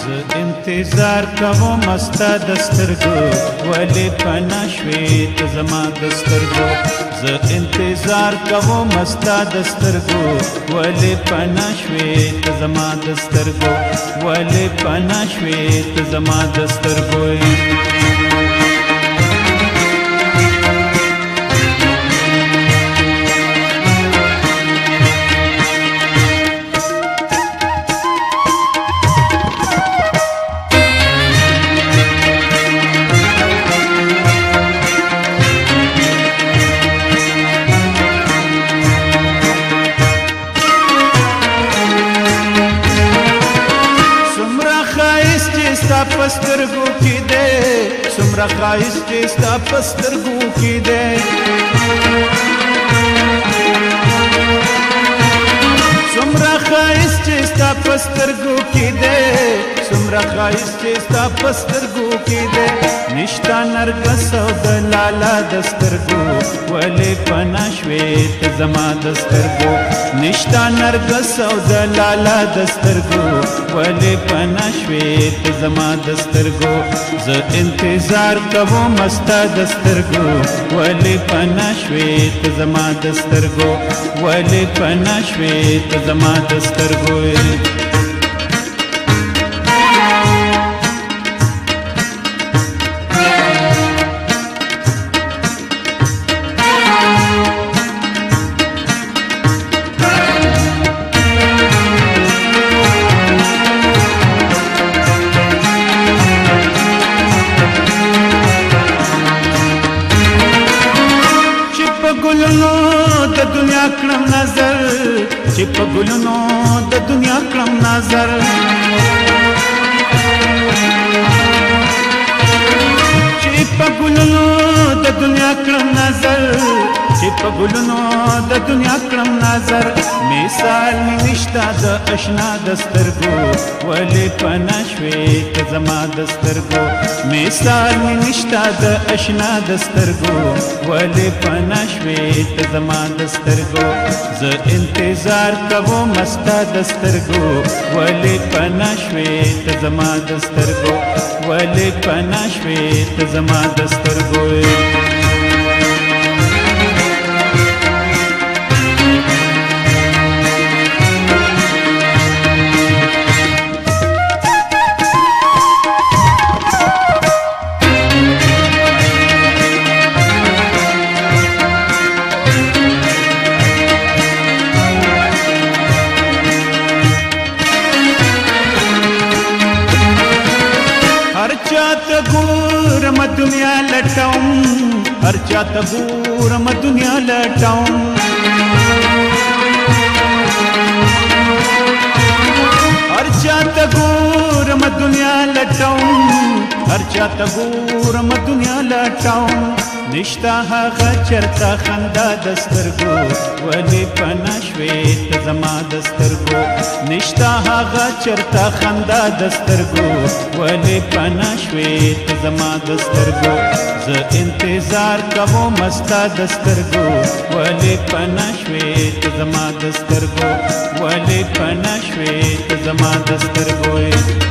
زه انتظار کوم ستا د سترګو ولې پناه شوې ته زما د سترګو زه انتظار کوم ستا د سترګو ولې پناه شوې ته زما د سترګو ولې پناه شوې ته زما د سترګو ستا پسترګو کې دې څومره ښایست چې ستا پسترګو کې دې څومره ښایست چې ستا پسترګو کې دې څومره ښایست چې ستا پسترګو کې دې نشتا نرګس او د لالا د سترګو ولې پناه شوې ته زما د سترګو نشتا نرګس او د لالا د سترګو ولې پناه شوې ته زما د سترګو زه انتظار کوم ستا د سترګو ولې پناه شوې ته زما د سترګو ولې پناه شوې ته زما د سترګو ګلونو د دنیا کړم نظر چې په ګلونو د دنیا کړم نظر چې په ګلونو د دنیا کړم نظر چې په ګلونو د دنیا کړم نظر مثال مې نشته د اشنا د سترګو ولې پناه شوې ته زما د سترګو مثال مې نشته د اشنا د سترګو ولې پناه شوې ته زما د سترګو زه انتظار کوم ستا د سترګو ولې پناه شوې ته زما د سترګو ولې پناه شوې ته زما د سترګو چاته ګورم دنیا لټوم هر چاته ګورم دنیا لټوم هر چاته ګورم دنیا لټوم هر چاته ګورم دنیا لټوم نشتا هغه چرته خندا د سترګو ولې پناه شوې ته زما د سترګو نشتا هغه چرته خندا د سترګو ولې پناه شوې ته زما د سترګو زه انتظار کوم ستا د سترګو ولې پناه شوې ته زما د سترګو ولې پناه شوې ته زما د سترګو